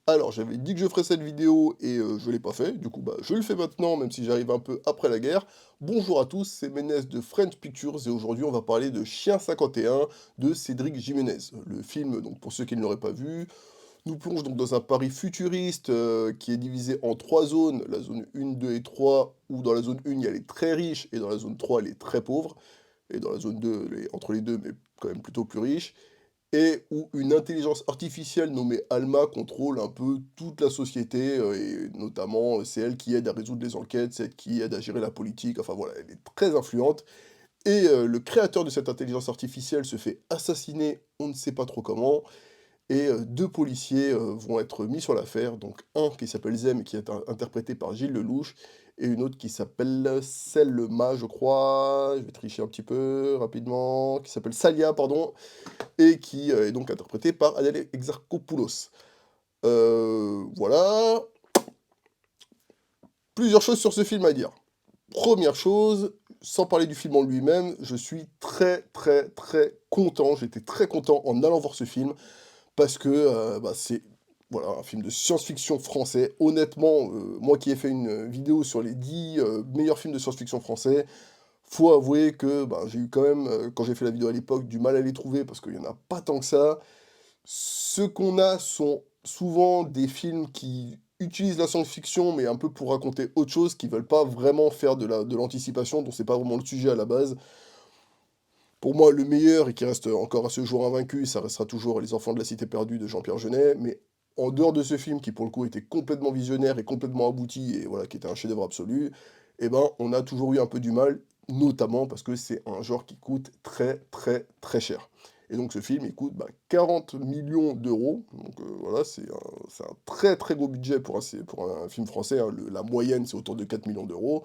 Alors, j'avais dit que je ferais cette vidéo et je l'ai pas fait, du coup, bah, je le fais maintenant, même si j'arrive un peu après la guerre. Bonjour à tous, c'est Ménès de French Pictures et aujourd'hui, on va parler de Chien 51 de Cédric Jiménez. Le film, donc pour ceux qui ne l'auraient pas vu, nous plonge donc dans un Paris futuriste qui est divisé en trois zones, la zone 1, 2 et 3, où dans la zone 1, il y a les très riches et dans la zone 3, les très pauvres, et dans la zone 2, entre les deux, mais quand même plutôt plus riches et où une intelligence artificielle nommée Alma contrôle un peu toute la société, et notamment, c'est elle qui aide à résoudre les enquêtes, c'est elle qui aide à gérer la politique, enfin voilà, elle est très influente et le créateur de cette intelligence artificielle se fait assassiner, on ne sait pas trop comment et 2 policiers, vont être mis sur l'affaire, donc un qui s'appelle Zem, qui est interprété par Gilles Lelouch et une autre qui s'appelle Selma, je crois, je vais tricher un petit peu rapidement, qui s'appelle Salia, pardon, et qui, est donc interprété par Adèle Exarchopoulos. Voilà, plusieurs choses sur ce film à dire. Première chose, sans parler du film en lui-même, je suis très, très, très content, j'étais très content en allant voir ce film parce que, bah, c'est, voilà, un film de science-fiction français. Honnêtement, moi qui ai fait une vidéo sur les 10 meilleurs films de science-fiction français, faut avouer que, bah, j'ai eu quand même, quand j'ai fait la vidéo à l'époque, du mal à les trouver parce qu'il y en a pas tant que ça. Ceux qu'on a sont souvent des films qui utilisent la science-fiction, mais un peu pour raconter autre chose, qui veulent pas vraiment faire de l'anticipation, dont c'est pas vraiment le sujet à la base. Pour moi, le meilleur, et qui reste encore à ce jour invaincu, ça restera toujours Les Enfants de la Cité perdue de Jean-Pierre Jeunet, mais en dehors de ce film, qui pour le coup était complètement visionnaire et complètement abouti, et voilà, qui était un chef-d'œuvre absolu, eh ben, on a toujours eu un peu du mal, notamment parce que c'est un genre qui coûte très très très cher. Et donc ce film, il coûte 40 millions d'euros, donc voilà, c'est un très très gros budget pour un film français, hein. La moyenne c'est autour de 4 millions d'euros,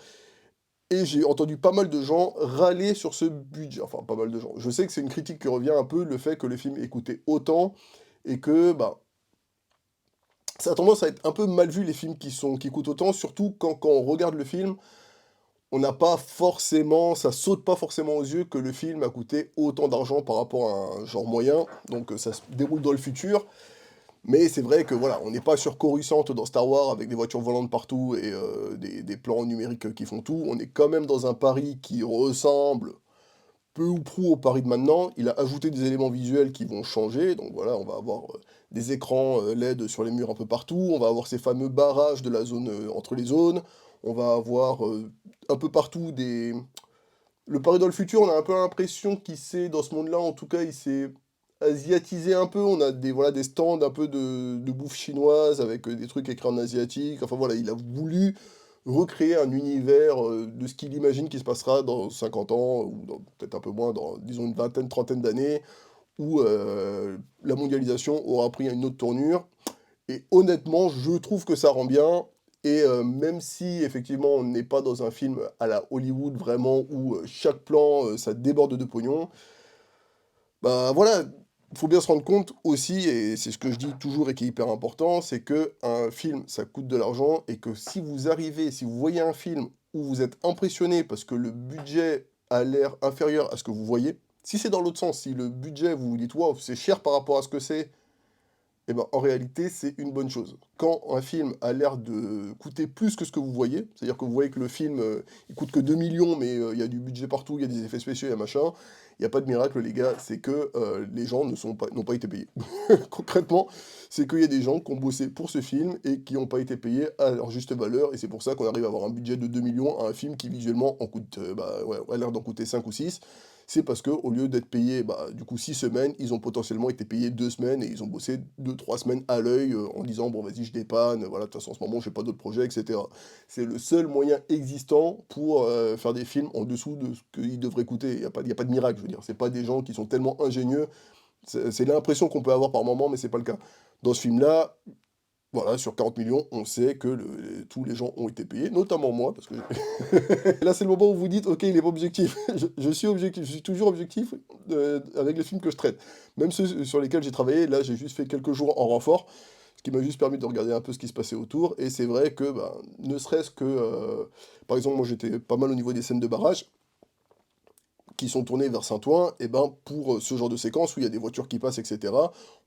et j'ai entendu pas mal de gens râler sur ce budget, enfin pas mal de gens. Je sais que c'est une critique qui revient un peu, le fait que le film ait coûté autant, et que, bah, ça a tendance à être un peu mal vu les films qui coûtent autant, surtout quand on regarde le film, on n'a pas forcément, ça saute pas forcément aux yeux que le film a coûté autant d'argent par rapport à un genre moyen, donc ça se déroule dans le futur, mais c'est vrai que voilà, on n'est pas sur Coruscant dans Star Wars avec des voitures volantes partout et des plans numériques qui font tout, on est quand même dans un Paris qui ressemble peu ou prou au Paris de maintenant. Il a ajouté des éléments visuels qui vont changer, donc voilà, on va avoir des écrans LED sur les murs un peu partout, on va avoir ces fameux barrages de la zone entre les zones, on va avoir un peu partout des... Le Paris dans le futur, on a un peu l'impression qu'il s'est, dans ce monde-là, en tout cas, il s'est asiatisé un peu, on a des, voilà, des stands un peu de bouffe chinoise avec des trucs écrits en asiatique, enfin voilà, il a voulu recréer un univers de ce qu'il imagine qui se passera dans 50 ans, ou peut-être un peu moins, dans disons une vingtaine, trentaine d'années, où la mondialisation aura pris une autre tournure. Et honnêtement, je trouve que ça rend bien. Et même si effectivement on n'est pas dans un film à la Hollywood vraiment où chaque plan ça déborde de pognon, bah voilà, il faut bien se rendre compte aussi, et c'est ce que je dis toujours et qui est hyper important, c'est que un film, ça coûte de l'argent, et que si vous arrivez, si vous voyez un film où vous êtes impressionné parce que le budget a l'air inférieur à ce que vous voyez, si c'est dans l'autre sens, si le budget, vous vous dites, waouh, c'est cher par rapport à ce que c'est, eh ben, en réalité, c'est une bonne chose. Quand un film a l'air de coûter plus que ce que vous voyez, c'est-à-dire que vous voyez que le film, il coûte que 2 millions, mais il y a du budget partout, il y a des effets spéciaux, il y a machin, il n'y a pas de miracle, les gars, c'est que les gens n'ont pas été payés. Concrètement, c'est qu'il y a des gens qui ont bossé pour ce film et qui n'ont pas été payés à leur juste valeur, et c'est pour ça qu'on arrive à avoir un budget de 2 millions à un film qui visuellement en coûte, ouais, a l'air d'en coûter 5 ou 6. C'est parce que au lieu d'être payés, du coup 6 semaines, ils ont potentiellement été payés 2 semaines et ils ont bossé 2, 3 semaines à l'œil, en disant: «Bon vas-y je dépanne, voilà de toute façon en ce moment j'ai pas d'autres projets» et cetera. C'est le seul moyen existant pour, faire des films en dessous de ce qu'ils devraient coûter. Il y a pas de miracle, je veux dire. C'est pas des gens qui sont tellement ingénieux, c'est l'impression qu'on peut avoir par moment, mais c'est pas le cas. Dans ce film-là, voilà, sur 40 millions, on sait que tous les gens ont été payés, notamment moi, parce que là, c'est le moment où vous dites: «OK, il est pas objectif». Je suis objectif, je suis toujours objectif, avec les films que je traite. Même ceux sur lesquels j'ai travaillé, là, j'ai juste fait quelques jours en renfort, ce qui m'a juste permis de regarder un peu ce qui se passait autour, et c'est vrai que, ne serait-ce que, par exemple, moi, j'étais pas mal au niveau des scènes de barrage. qui sont tournés vers Saint-Ouen, et ben pour ce genre de séquence où il y a des voitures qui passent, etc.,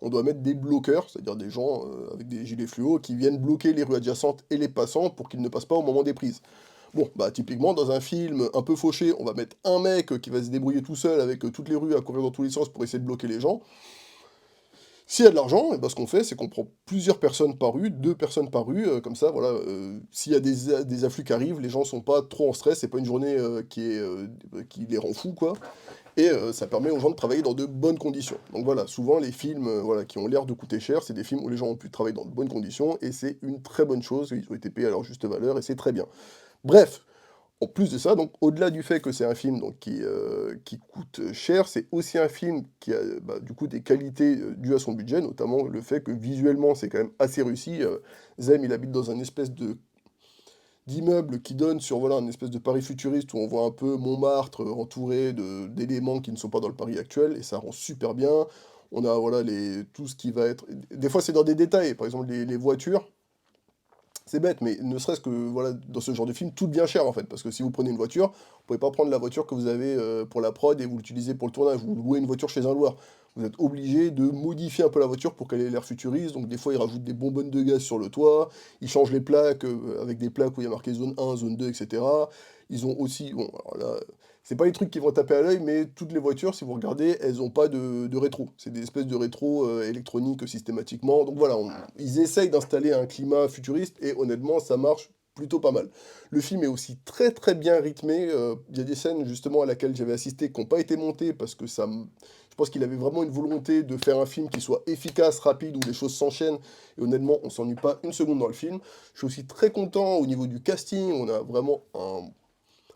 on doit mettre des bloqueurs, c'est-à-dire des gens avec des gilets fluo qui viennent bloquer les rues adjacentes et les passants pour qu'ils ne passent pas au moment des prises. Bon, bah typiquement, dans un film un peu fauché, on va mettre un mec qui va se débrouiller tout seul avec toutes les rues à courir dans tous les sens pour essayer de bloquer les gens. S'il y a de l'argent, et ben, ce qu'on fait, c'est qu'on prend plusieurs personnes par rue, deux personnes par rue, comme ça, voilà, s'il y a des afflux qui arrivent, les gens sont pas trop en stress, c'est pas une journée qui les rend fous, quoi, et ça permet aux gens de travailler dans de bonnes conditions. Donc voilà, souvent les films voilà, qui ont l'air de coûter cher, c'est des films où les gens ont pu travailler dans de bonnes conditions, et c'est une très bonne chose, ils ont été payés à leur juste valeur, et c'est très bien. Bref, en plus de ça, donc au-delà du fait que c'est un film donc, qui coûte cher, c'est aussi un film qui a bah, du coup des qualités dues à son budget, notamment le fait que visuellement c'est quand même assez réussi. Zem il habite dans un espèce de d'immeuble qui donne sur voilà un espèce de Paris futuriste où on voit un peu Montmartre entouré d'éléments qui ne sont pas dans le Paris actuel et ça rend super bien. On a voilà tout ce qui va être. Des fois c'est dans des détails, par exemple les voitures. C'est bête, mais ne serait-ce que, voilà, dans ce genre de film, tout devient cher en fait. Parce que si vous prenez une voiture, vous pouvez pas prendre la voiture que vous avez pour la prod et vous l'utilisez pour le tournage. Vous louez une voiture chez un loueur. Vous êtes obligé de modifier un peu la voiture pour qu'elle ait l'air futuriste. Donc des fois, ils rajoutent des bonbonnes de gaz sur le toit. Ils changent les plaques avec des plaques où il y a marqué zone 1, zone 2, etc. Ils ont aussi, bon, alors là, c'est pas les trucs qui vont taper à l'œil, mais toutes les voitures, si vous regardez, elles ont pas de rétro. C'est des espèces de rétro électroniques systématiquement. Donc voilà, ils essayent d'installer un climat futuriste et honnêtement, ça marche plutôt pas mal. Le film est aussi très très bien rythmé. Il y a des scènes justement à laquelle j'avais assisté qui n'ont pas été montées parce que je pense qu'il avait vraiment une volonté de faire un film qui soit efficace, rapide, où les choses s'enchaînent. Et honnêtement, on s'ennuie pas une seconde dans le film. Je suis aussi très content au niveau du casting. On a vraiment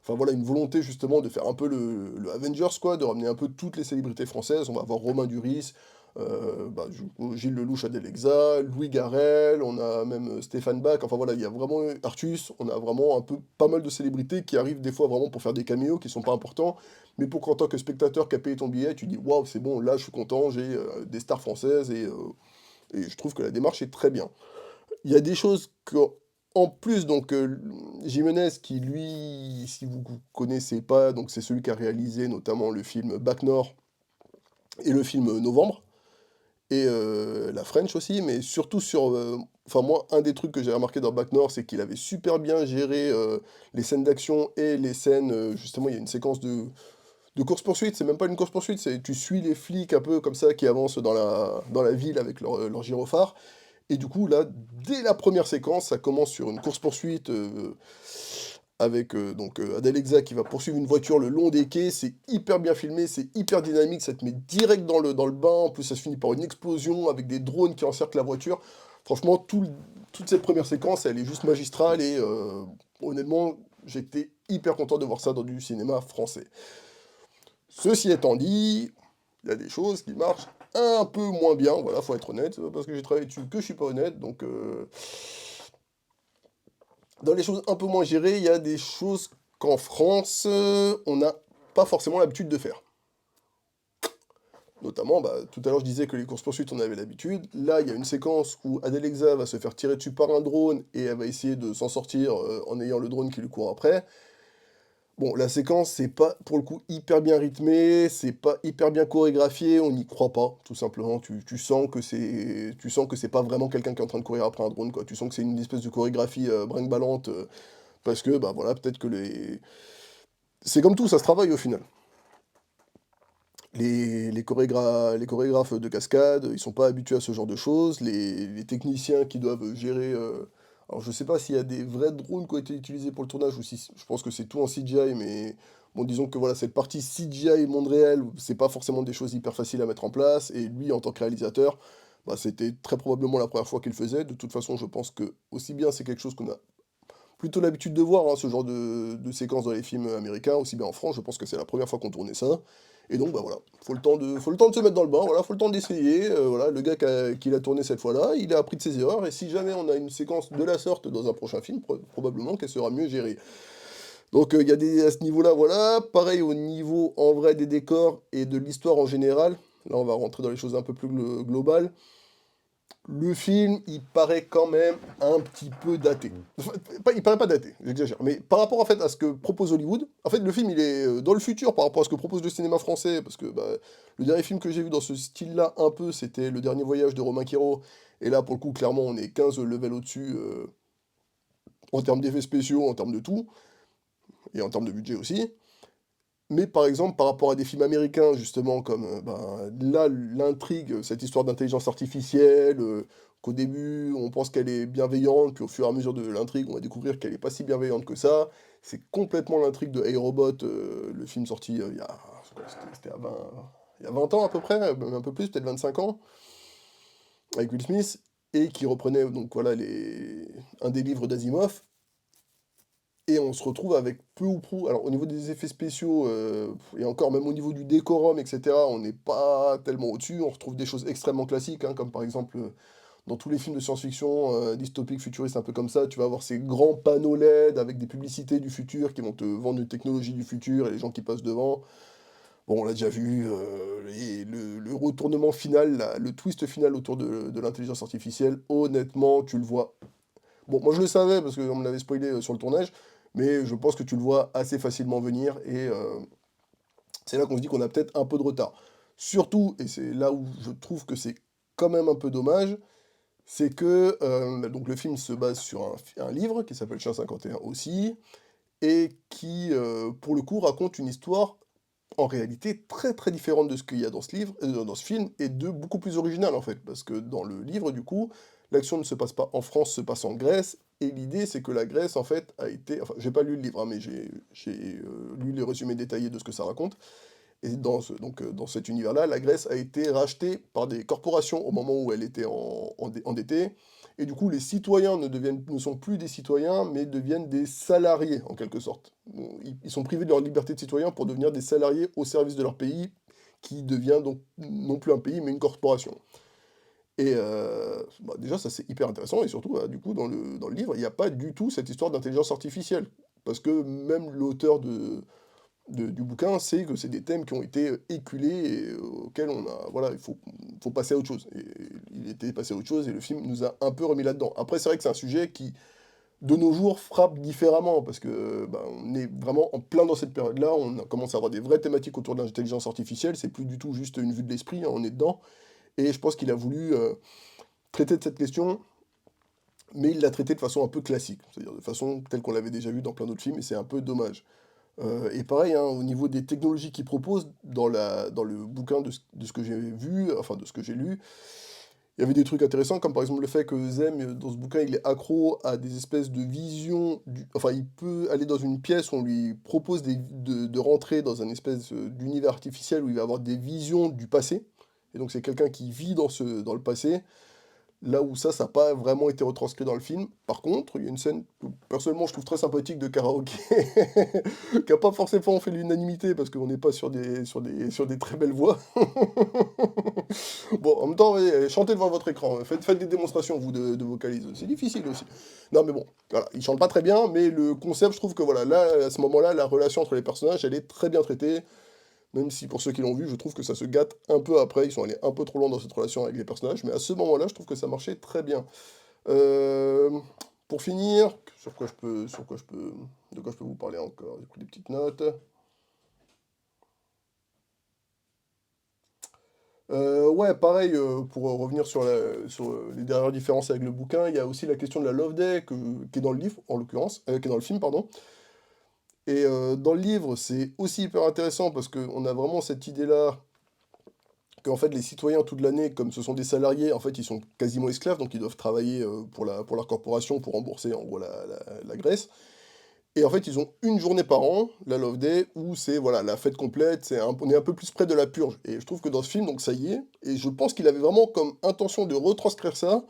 enfin voilà, une volonté justement de faire un peu le Avengers, quoi, de ramener un peu toutes les célébrités françaises. On va avoir Romain Duris, du coup, Gilles Lelouch, Adèle Hexa, Louis Garrel, on a même Stéphane Bach. Enfin voilà, il y a vraiment Artus, on a vraiment un peu pas mal de célébrités qui arrivent des fois vraiment pour faire des caméos qui sont pas importants, mais pour qu'en tant que spectateur qui a payé ton billet, tu dis waouh, c'est bon, là je suis content, j'ai des stars françaises et je trouve que la démarche est très bien. Il y a des choses que, en plus, donc Jimenez, qui lui, si vous ne connaissez pas, donc c'est celui qui a réalisé notamment le film Bac Nord et le film Novembre, et la French aussi, mais surtout sur. Enfin, moi, un des trucs que j'ai remarqué dans Bac Nord, c'est qu'il avait super bien géré les scènes d'action et les scènes. Justement, il y a une séquence de course-poursuite, c'est même pas une course-poursuite, c'est tu suis les flics un peu comme ça qui avancent dans la ville avec leur gyrophare. Et du coup, là, dès la première séquence, ça commence sur une course-poursuite avec Adèle Hexa qui va poursuivre une voiture le long des quais. C'est hyper bien filmé, c'est hyper dynamique, ça te met direct dans le bain. En plus, ça se finit par une explosion avec des drones qui encerclent la voiture. Franchement, toute cette première séquence, elle est juste magistrale et honnêtement, j'étais hyper content de voir ça dans du cinéma français. Ceci étant dit, il y a des choses qui marchent un peu moins bien, voilà, faut être honnête, c'est pas parce que j'ai travaillé dessus que je suis pas honnête, donc dans les choses un peu moins gérées, il y a des choses qu'en France, on n'a pas forcément l'habitude de faire. Notamment, bah, tout à l'heure je disais que les courses-poursuites on avait l'habitude, là il y a une séquence où Adèle Hexa va se faire tirer dessus par un drone et elle va essayer de s'en sortir en ayant le drone qui lui court après. Bon, la séquence, c'est pas pour le coup hyper bien rythmé, c'est pas hyper bien chorégraphié, on n'y croit pas, tout simplement. Tu sens que c'est pas vraiment quelqu'un qui est en train de courir après un drone, quoi. Tu sens que c'est une espèce de chorégraphie brinque-ballante, parce que, bah voilà, peut-être que les. C'est comme tout, ça se travaille au final. Les chorégraphes de cascade, ils sont pas habitués à ce genre de choses. Les techniciens qui doivent gérer. Alors, je sais pas s'il y a des vrais drones qui ont été utilisés pour le tournage ou si. Je pense que c'est tout en CGI, mais bon, disons que voilà, cette partie CGI et monde réel, c'est pas forcément des choses hyper faciles à mettre en place. Et lui, en tant que réalisateur, bah, c'était très probablement la première fois qu'il le faisait. De toute façon, je pense que, aussi bien c'est quelque chose qu'on a plutôt l'habitude de voir, hein, ce genre de séquences dans les films américains, aussi bien en France, je pense que c'est la première fois qu'on tournait ça. Et donc, bah voilà, faut le temps de se mettre dans le bain, voilà, faut le temps d'essayer. Voilà, le gars qui l'a tourné cette fois-là, il a appris de ses erreurs, et si jamais on a une séquence de la sorte dans un prochain film, probablement qu'elle sera mieux gérée. Donc, il y a à ce niveau-là, voilà. Pareil au niveau, en vrai, des décors et de l'histoire en général. Là, on va rentrer dans les choses un peu plus globales. Le film, il paraît quand même un petit peu daté. Enfin, il paraît pas daté, j'exagère. Mais par rapport en fait à ce que propose Hollywood, en fait le film il est dans le futur par rapport à ce que propose le cinéma français, parce que bah, le dernier film que j'ai vu dans ce style-là un peu, c'était Le Dernier Voyage de Romain Quiro. Et là pour le coup clairement on est 15 levels au-dessus en termes d'effets spéciaux, en termes de tout, et en termes de budget aussi. Mais par exemple, par rapport à des films américains, justement, comme ben, là, l'intrigue, cette histoire d'intelligence artificielle, qu'au début, on pense qu'elle est bienveillante, puis au fur et à mesure de l'intrigue, on va découvrir qu'elle n'est pas si bienveillante que ça. C'est complètement l'intrigue de Hey Robot, le film sorti il y a, c'était il y a 20 ans à peu près, même un peu plus, peut-être 25 ans, avec Will Smith, et qui reprenait donc voilà un des livres d'Asimov. Et on se retrouve avec peu ou prou. Alors, au niveau des effets spéciaux, et encore même au niveau du décorum, etc., on n'est pas tellement au-dessus. On retrouve des choses extrêmement classiques, hein, comme par exemple dans tous les films de science-fiction, dystopiques, futuristes, un peu comme ça, tu vas avoir ces grands panneaux LED avec des publicités du futur qui vont te vendre une technologie du futur et les gens qui passent devant. Bon, on l'a déjà vu, et le retournement final, le twist final autour de l'intelligence artificielle, honnêtement, tu le vois. Bon, moi je le savais parce qu'on me l'avait spoilé sur le tournage, mais je pense que tu le vois assez facilement venir et c'est là qu'on se dit qu'on a peut-être un peu de retard. Surtout, et c'est là où je trouve que c'est quand même un peu dommage, c'est que donc le film se base sur un livre qui s'appelle Chien 51 aussi, et qui, pour le coup, raconte une histoire en réalité très très différente de ce qu'il y a dans ce livre, dans ce film, et de beaucoup plus original en fait, parce que dans le livre du coup, l'action ne se passe pas en France, se passe en Grèce, et l'idée c'est que la Grèce en fait a été, enfin j'ai pas lu le livre, hein, mais j'ai lu les résumés détaillés de ce que ça raconte, et dans cet univers-là, la Grèce a été rachetée par des corporations au moment où elle était endettée. Et du coup, les citoyens ne sont plus des citoyens, mais deviennent des salariés, en quelque sorte. Bon, ils sont privés de leur liberté de citoyen pour devenir des salariés au service de leur pays, qui devient donc non plus un pays, mais une corporation. Et bah, déjà, ça c'est hyper intéressant, et surtout, bah, du coup, dans le livre, il n'y a pas du tout cette histoire d'intelligence artificielle. Parce que même l'auteur du bouquin, c'est que c'est des thèmes qui ont été éculés et auxquels on a, voilà, faut passer à autre chose. Et il était passé à autre chose et le film nous a un peu remis là-dedans. Après, c'est vrai que c'est un sujet qui, de nos jours, frappe différemment parce que bah, on est vraiment en plein dans cette période-là. On commence à avoir des vraies thématiques autour de l'intelligence artificielle. C'est plus du tout juste une vue de l'esprit, hein, on est dedans. Et je pense qu'il a voulu traiter de cette question, mais il l'a traité de façon un peu classique, c'est-à-dire de façon telle qu'on l'avait déjà vu dans plein d'autres films, et c'est un peu dommage. Et pareil, hein, au niveau des technologies qu'ils proposent, dans le bouquin de ce que j'ai vu, enfin de ce que j'ai lu, il y avait des trucs intéressants, comme par exemple le fait que Zem, dans ce bouquin, il est accro à des espèces de visions, enfin il peut aller dans une pièce où on lui propose de rentrer dans un espèce d'univers artificiel où il va avoir des visions du passé, et donc c'est quelqu'un qui vit dans le passé, là où ça n'a pas vraiment été retranscrit dans le film. Par contre, il y a une scène que personnellement je trouve très sympathique de karaoké, qui n'a pas forcément fait l'unanimité parce qu'on n'est pas sur des très belles voix. Bon, en même temps, ouais, chantez devant votre écran, faites des démonstrations, vous, de vocalises. C'est difficile aussi. Non, mais bon, voilà, il chante pas très bien, mais le concept, je trouve que voilà, là, à ce moment-là, la relation entre les personnages, elle est très bien traitée. Même si pour ceux qui l'ont vu, je trouve que ça se gâte un peu après, ils sont allés un peu trop loin dans cette relation avec les personnages, mais à ce moment-là, je trouve que ça marchait très bien. Euh, pour finir, de quoi je peux vous parler encore? J'ai pris des petites notes. Ouais, pareil, pour revenir sur les dernières différences avec le bouquin, il y a aussi la question de la Love Day, qui est dans le livre, en l'occurrence, qui est dans le film, pardon. Et dans le livre, c'est aussi hyper intéressant parce qu'on a vraiment cette idée-là qu'en fait les citoyens toute l'année, comme ce sont des salariés, en fait ils sont quasiment esclaves, donc ils doivent travailler pour leur corporation pour rembourser en gros la Grèce. Et en fait ils ont une journée par an, la Love Day, où c'est voilà, la fête complète, on est un peu plus près de la purge. Et je trouve que dans ce film, donc ça y est, et je pense qu'il avait vraiment comme intention de retranscrire ça,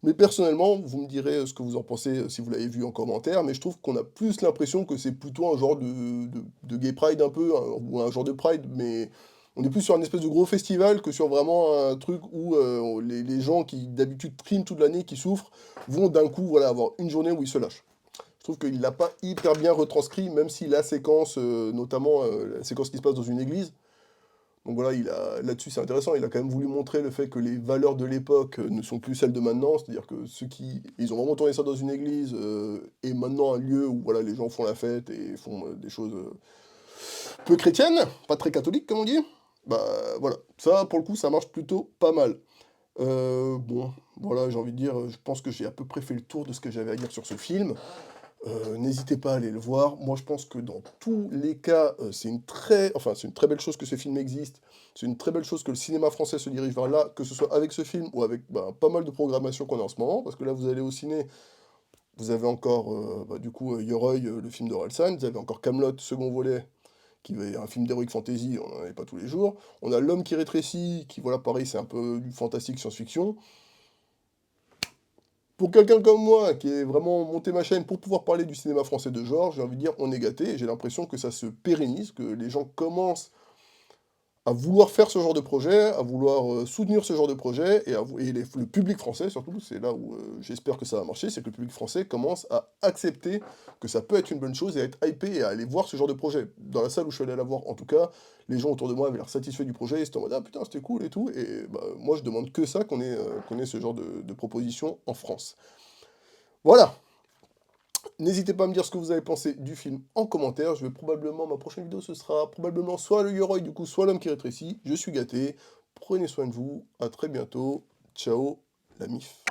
mais personnellement, vous me direz ce que vous en pensez si vous l'avez vu en commentaire, mais je trouve qu'on a plus l'impression que c'est plutôt un genre de gay pride un peu, hein, ou un genre de pride, mais on est plus sur un espèce de gros festival que sur vraiment un truc où les gens qui d'habitude triment toute l'année, qui souffrent, vont d'un coup voilà, avoir une journée où ils se lâchent. Je trouve qu'il l'a pas hyper bien retranscrit, même si la séquence, notamment la séquence qui se passe dans une église, Donc voilà, là-dessus c'est intéressant, il a quand même voulu montrer le fait que les valeurs de l'époque ne sont plus celles de maintenant, c'est-à-dire que ils ont vraiment tourné ça dans une église, et maintenant un lieu où voilà, les gens font la fête et font des choses peu chrétiennes, pas très catholiques comme on dit. Bah voilà, ça pour le coup ça marche plutôt pas mal. Bon, voilà, j'ai envie de dire, je pense que j'ai à peu près fait le tour de ce que j'avais à dire sur ce film. N'hésitez pas à aller le voir. Moi, je pense que dans tous les cas, c'est une très belle chose que ce film existe. C'est une très belle chose que le cinéma français se dirige vers là, que ce soit avec ce film ou avec pas mal de programmation qu'on a en ce moment. Parce que là, vous allez au ciné, vous avez encore, du coup, Yoroi, le film d'Orelsan. Vous avez encore Camelot, second volet, qui est un film d'heroic fantasy, on n'en avait pas tous les jours. On a L'homme qui rétrécit, qui, voilà, pareil, c'est un peu du fantastique science-fiction. Pour quelqu'un comme moi, qui est vraiment monté ma chaîne pour pouvoir parler du cinéma français de genre, j'ai envie de dire, on est gâté, et j'ai l'impression que ça se pérennise, que les gens commencent à vouloir faire ce genre de projet, à vouloir soutenir ce genre de projet, le public français surtout, c'est là où j'espère que ça va marcher, c'est que le public français commence à accepter que ça peut être une bonne chose et à être hypé et à aller voir ce genre de projet. Dans la salle où je suis allé la voir, en tout cas, les gens autour de moi avaient l'air satisfaits du projet, ils étaient en mode «Ah putain, c'était cool et tout», et bah, moi je demande que ça, qu'on ait ce genre de proposition en France. Voilà, n'hésitez pas à me dire ce que vous avez pensé du film en commentaire. Ma prochaine vidéo, ce sera probablement soit le Yoroi, du coup, soit l'homme qui rétrécit. Je suis gâté. Prenez soin de vous. À très bientôt. Ciao, la MIF.